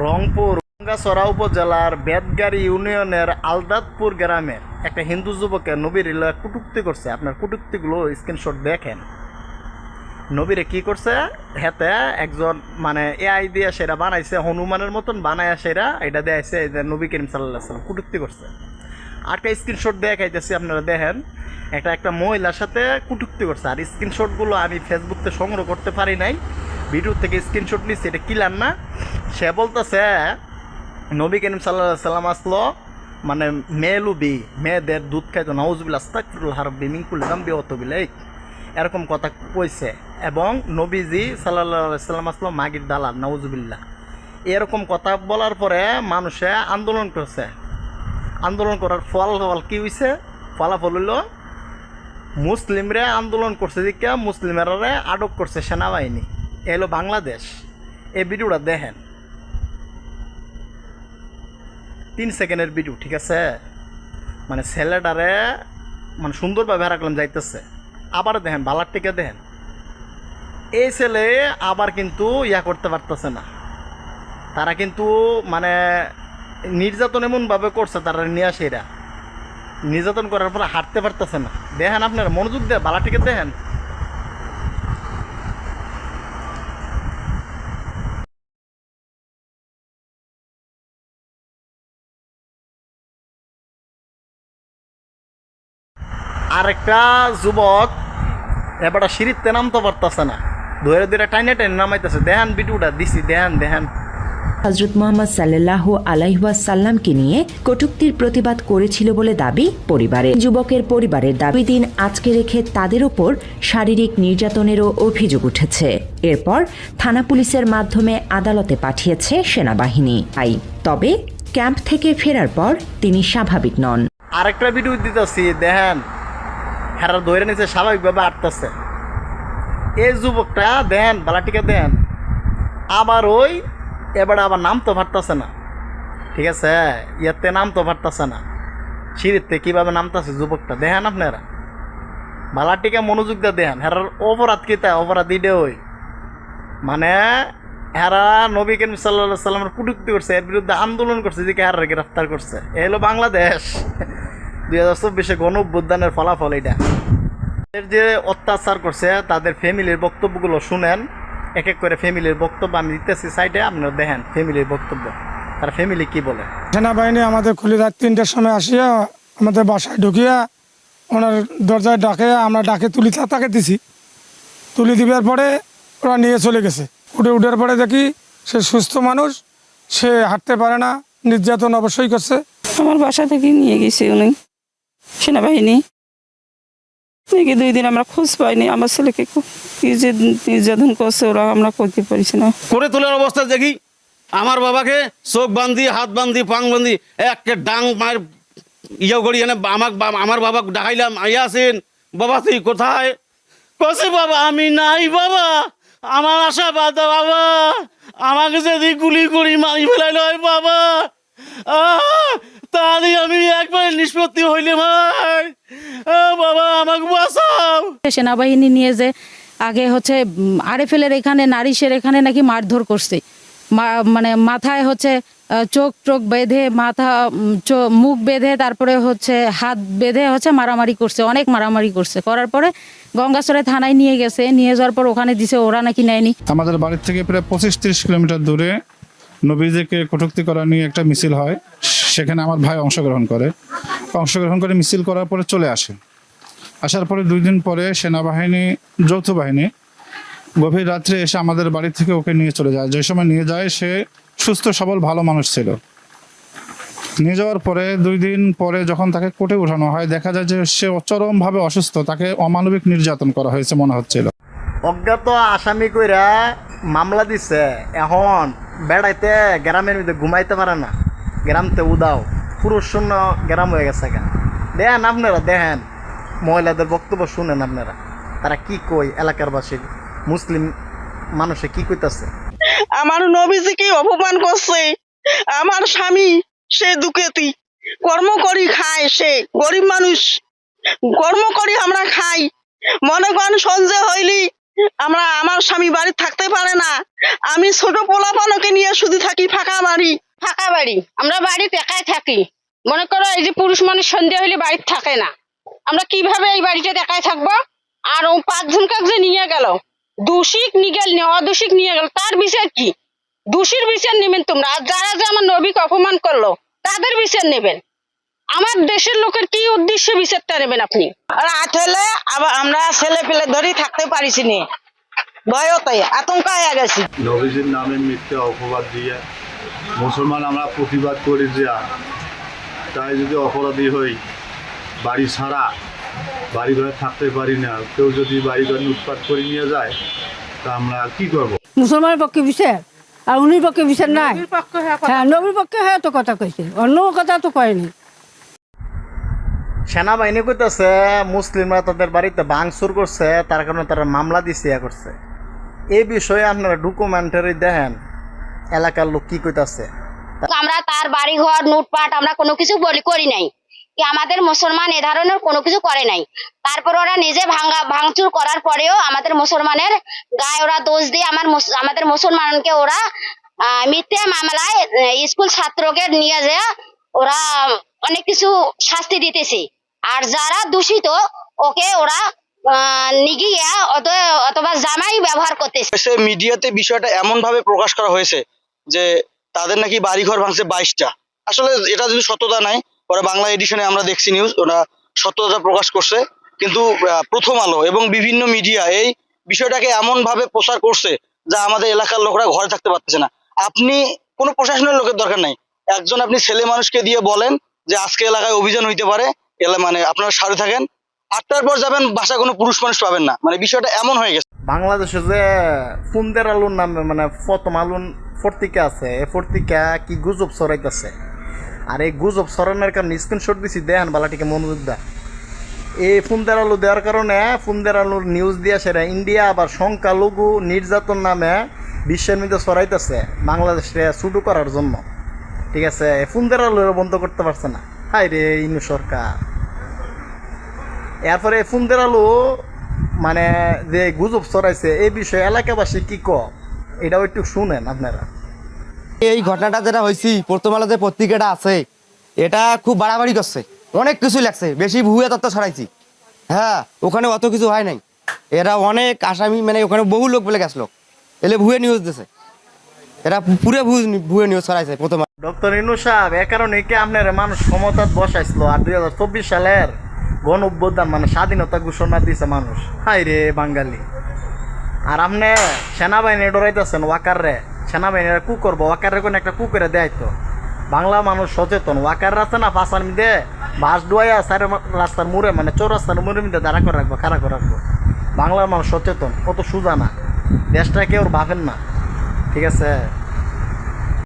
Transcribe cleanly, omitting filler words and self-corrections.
রংপুর গঙ্গাচড়া উপজেলার বেতগাড়ি ইউনিয়নের আলদাতপুর গ্রামের একটা হিন্দু যুবকের নবীর কটূক্তি করছে। আপনার কটূক্তিগুলো স্ক্রিনশট দেখেন। নবীরে কি করছে, হেতে একজন মানে এআই দিয়ে সেটা বানাইছে, হনুমানের মতন বানায় সেটা এটা দেয়াইছে নবী করিম সাল্লাল্লাহু আলাইহি ওয়াসাল্লাম কটূক্তি করছে। আরেকটা স্ক্রিনশট দেখাইতেছি, আপনারা দেখেন। একটা মহিলার সাথে কটূক্তি করছে। আর স্ক্রিনশটগুলো আমি ফেসবুকতে সংগ্রহ করতে পারি নাই, ভিডিও থেকে স্ক্রিনশট নিচ্ছি, এটা কিলার না। সে বলতেছে নবী করিম সাল্লাল্লাহু আলাইহি ওয়াসাল্লাম আসলো মানে মেয়েলুবি, মেয়েদের দুধ খাইতো, নাউজুবিল্লাহ আস্তাগফিরুল্লাহ রাব্বি মিন কুল্লি যামবি ওয়া আতুবু ইলাইহি, এরকম কথা কইছে। এবং নবীজি সাল্লাল্লাহু আলাইহি ওয়াসাল্লাম আসলো মাগির দালাল, নাউজুবিল্লাহ। এরকম কথা বলার পরে মানুষে আন্দোলন করছে। আন্দোলন করার ফলাফল কী হয়েছে? ফলাফল হইল মুসলিমরা আন্দোলন করছে দিকে মুসলিমেরা আটক করছে সেনাবাহিনী। এলো বাংলাদেশ। এই ভিডিওটা দেখেন, 3 সেকেন্ডের ভিডিও, ঠিক আছে? মানে ছেলেটারে মানে সুন্দরভাবে রাখলাম যাইতেছে। আবার দেখেন, বালার টিকে দেখেন। এই ছেলে আবার কিন্তু করতে পারতেছে না। তারা কিন্তু মানে নির্যাতন এমনভাবে করছে, তারা নিয়ে আসে এরা নির্যাতন করার পরে হাঁটতে পারতেছে না। দেখেন আপনারা, মনোযোগ দিয়ে বালাটিকে দেখেন। আরেকটা যুবক এবারটা সিঁড়িতে নামতে পারতেছে না, ধরে ধরে টাইনে টাইনে নামাইতেছে। দেখেন ভিডিওটা দিছি, দেখেন। হযরত মুহাম্মদ সাল্লাল্লাহু আলাইহি ওয়াসাল্লামকে নিয়ে কটূক্তির প্রতিবাদ করেছিল বলে দাবি পরিবারের। যুবকের পরিবারের দাবি, দিন আজকে রেখে তাদের ওপর শারীরিক নির্যাতনেরও অভিযোগ উঠেছে। এরপর থানা পুলিশের মাধ্যমে আদালতে পাঠিয়েছে সেনাবাহিনী। তবে ক্যাম্প থেকে ফেরার পর তিনি স্বাভাবিক নন। আরেকটা ভিডিও দিতেছি, দেখেন। হেরার ধরে নিচে স্বাভাবিকভাবে আটতেছে। এই যুবকটা দেখেন, বালাটিকে দেখেন। আবার এবার আবার নামতে পারতেছে না, ঠিক আছে? ইয়াতে নামতে পারতেছে না, সিঁড়িতে কীভাবে নামতেছে যুবকটা দেখেন আপনারা। বালাটিকে মনোযোগ দিয়ে দেখেন। হেরার অপরাধ কীতা, অপরাধ ইডে মানে হেরা নবী করিম সাল্লাল্লাহু আলাইহি ওয়াসাল্লামের কটূক্তি করছে, এর বিরুদ্ধে আন্দোলন করছে, যে হেরার গ্রেফতার করছে। এই হলো বাংলাদেশ 2024 গণ অভ্যুত্থানের ফলাফল। এটা এর যে অত্যাচার করছে তাদের ফ্যামিলির বক্তব্যগুলো শুনেন। এক এক করে ফ্যামিলির বক্তব্য আমি দিতেছি সাইডে, আপনারা দেখেন ফ্যামিলির বক্তব্য, তার ফ্যামিলি কি বলে। সেনাবাহিনী আমাদের খুলে রাত 3টার সময় আসিয়া আমাদের বাসায় ঢুকিয়া ওনার দরজায় ডাকে, আমরা ডাকে তাকে দিছি। তুলি দিবার পরে ওরা নিয়ে চলে গেছে। উঠার পরে দেখি সে সুস্থ মানুষ, সে হাঁটতে পারে না। নির্যাতন অবশ্যই করছে। আমার বাসা থেকে নিয়ে গেছে উনি সেনাবাহিনী। 2 দিন আমরা খোঁজ পাইনি। আমার ছেলেকে কি যে নির্যাতন করছে ওরা, আমরা করতে পারছি না। করে তোলার অবস্থা দেখি আমার বাবাকে চোখ বান্ধি, হাত বান্ধি, পাং বান্ধি একটা ডাং মার করি এনে আমার বাবা ডাকাইলাম। আছেন বাবা, তুই কোথায়? কছে বাবা আমি নাই বাবা, আমার আশা বাদ বাবা, আমাকে যদি গুলি করি মারি ফেলাইল বাবা, তাহলে আমি একবারে নিষ্পত্তি হইলে ভাই, বাবা আমাকে বাঁচাও। সেনাবাহিনী নিয়ে যে আগে আরএফএলের এখানে নারিশের এখানে নাকি মারধর করছে, মানে মাথায় চোখ বেঁধে, মাথা মুখ বেঁধে, তারপরে হাত বেঁধে মারামারি করছে, অনেক মারামারি করছে। করার পরে গঙ্গাচড়া থানায় নিয়ে গেছে, নিয়ে যাওয়ার পর ওখানে দিছে, ওরা নাকি নেয়নি। আমাদের বাড়ির থেকে প্রায় 25-30 কিলোমিটার দূরে নবীজিকে কটূক্তি করা নিয়ে একটা মিছিল হয়। সেখানে আমার ভাই অংশগ্রহণ করে মিছিল করার পরে চলে আসার পরে 2 দিন পরে সেনাবাহিনী, যৌথ বাহিনী গভীর রাত্রে এসে আমাদের বাড়ি থেকে ওকে নিয়ে চলে যায়। যে সময় নিয়ে যায় সে সুস্থ সবল ভালো মানুষ ছিল। নিয়ে যাওয়ার পরে 2 দিন পরে যখন তাকে কোর্টে উঠানো হয়, দেখা যায় যে সে চরমভাবে অসুস্থ, তাকে অমানবিক নির্যাতন করা হয়েছে মনে হচ্ছিল। অজ্ঞাত আসামি কইরা মামলা দিছে। এখন বেড়াইতে গ্রামের মধ্যে ঘুমাইতে পারে না, গ্রামতে উদাও, পুরুষ শূন্য গ্রাম হয়ে গেছে। দেখেন আপনারা, দেখেন মহিলাদের বক্তব্য শুনেন আপনারা, তারা কি কই, এলাকার বাসী মুসলিম মানুষে কি কইতাছে। আমার নবীজিকে অপমান করছে। আমার স্বামী সে দুকেতি, কর্ম করি খায়, সে গরিব মানুষ, কর্ম করি আমরা খাই। মনে করেন সঞ্জয় হইলি আমার স্বামী বাড়ি থাকতে পারে না, আমি ছোট পোলাপানকে নিয়ে শুধু থাকি ফাঁকা বাড়ি। ফাঁকা বাড়ি, আমরা বাড়িতে একাই থাকি। মনে করো এই যে পুরুষ মানুষ সন্ধ্যা হলে বাড়িতে থাকে না, আমরা কিভাবে এই বাড়িটাতে একাই থাকবো? আর ও 5 জনকে যে নিয়ে গেল, দোষী নিগেল অদোষী নিয়ে গেল, তার বিচার কি? দোষীর বিচার নেবেন তোমরা, আর যারা যে আমার নবীকে অপমান করলো তাদের বিচার নেবেন। আমার দেশের লোকের কি উদ্দেশ্যে বিচারটা নেবেন আপনি? রাত হলে আবার আমরা ছেলে পেলে ধরে থাকতে পারিছি নি, ভয়তে আতঙ্ক হয়ে গেছি। নবীজির নামে মিথ্যে অপবাদ দিয়ে মুসলমান আমরা প্রতিবাদ করি যে তাই যদি অপরাধী হই, বাড়ি ছাড়া, বাড়ি ঘরে থাকতে পারি না, কেউ যদি বাড়ি ঘর লুটপাট করে নিয়ে যায় তা আমরা কি করব? মুসলমানের পক্ষে বিচার আর উনির পক্ষে বিচার নাই। হ্যাঁ, নবীর পক্ষে হ্যাঁ তো কথা কইছে, অন্য কথা তো কয়নি। সেনাবাহিনী কইতেছে মুসলিমরা তাদের বাড়িতে ভাঙচুর করছে, তার কারণে তারা মামলা দিছে করছে। এই বিষয়ে আপনারা ডকুমেন্টারি দেখেন এলাকার লোক কি কইতাছে। আমরা তার বাড়ি ঘর লুটপাট আমরা কোনো কিছু করি নাই, কি আমাদের মুসলমান এ ধরনের কোনো কিছু করে নাই। তারপর ওরা নিজে ভাঙচুর করার পরেও আমাদের মুসলমানের গায়ে ওরা দোষ দিয়ে আমাদের মুসলমানকে ওরা মিথ্যে মামলায় স্কুল ছাত্রকে নিয়ে যায় ওরা অনেক কিছু শাস্তি দিতেছে। আর যারা দূষিত ওকে ওরা নিগিয়ে অথবা জামাই ব্যবহার করতেছে। মিডিয়াতে বিষয়টা এমন ভাবে প্রকাশ করা হয়েছে যে তাদের নাকি বাড়িঘর ভাঙছে 22টা। আসলে এটা যদি সত্যতা নাই, ওরা বাংলা এডিশনে আমরা দেখছি নিউজ, ওরা সত্যতা প্রকাশ করছে। কিন্তু প্রথম আলো এবং বিভিন্ন মিডিয়া এই বিষয়টাকে এমন ভাবে প্রচার করছে যা আমাদের এলাকার লোকরা ঘরে থাকতে পারতেছে না। আপনি কোনো প্রশাসনের লোকের দরকার নাই, একজন আপনি ছেলে মানুষকে দিয়ে বলেন যে আজকে এলাকায় অভিযান হইতে পারে, মানে আপনারা সাথে থাকেন, 8টার পর যাবেন, বাসা কোনো পুরুষ মানুষ পাবেন না। মানে বিষয়টা এমন হয়ে গেছে। বাংলাদেশে যে ফুন্দের আলুর নামে মানে প্রথম আলুন পত্রিকা আছে, এই পত্রিকা কি গুজব ছড়াইতেছে। আর এই গুজব ছড়ানোর কারণে স্ক্রিনশট দিছি, দেখেন বালাটিকে মনোযোগ দেয়। এই ফুন্দের আলু দেওয়ার কারণে ফুন্দের আলুর নিউজ দিয়ে সেটা ইন্ডিয়া আবার সংখ্যালঘু নির্যাতন নামে বিশ্বের মধ্যে ছড়াইতেছে বাংলাদেশে শুরু করার জন্য। ঠিক আছে, ফুন্দের আলু বন্ধ করতে পারছে না, হাই রে ইনু সরকার। এরপরে ফুন্দের আলু মানে যে গুজব ছড়াইছে এই বিষয়ে এলাকাবাসী কি এটাও একটু শুনেন আপনারা। এই ঘটনাটা যেটা হয়েছি, প্রথম আলো যে পত্রিকাটা আছে এটা খুব বাড়াবাড়ি করছে, অনেক কিছু লাগছে, বেশি ভুয়া তথ্য ছড়াইছি। হ্যাঁ, ওখানে অত কিছু হয় নাই, এরা অনেক আসামি মানে ওখানে বহু লোক বলে গেছিল, এলে ভুয়ে নিউজ দিছে, এরা পুরো ভুয়ে নিউজ ছড়াইছে প্রথম। ডক্টর ইনু সাহেব, এ কারণে কি আপনার মানুষ ক্ষমতা বসাইছিল আর 2024 সালের গণ অভ্যুত্থান মানে স্বাধীনতা ঘোষণা দিয়েছে মানুষ, হাই রে বাঙালি। আর আপনি সেনাবাহিনী ডরাইতেছেন ওয়াকাররে, সেনাবাহিনীরা কু করবো, ওয়াকাররে কোনো একটা কু করে দেয় তো। বাংলা মানুষ সচেতন, ওয়াকার আছে না পাশার মধ্যে বাস ডুয়াইয়া সারে রাস্তার মুড়ে মানে চৌরাস্তার মুড়ের মধ্যে দাঁড়া করে রাখবো, খাড়া করে রাখবো। বাংলার মানুষ সচেতন, কত সুজা না, দেশটা কেউ ভাবেন না। ঠিক আছে।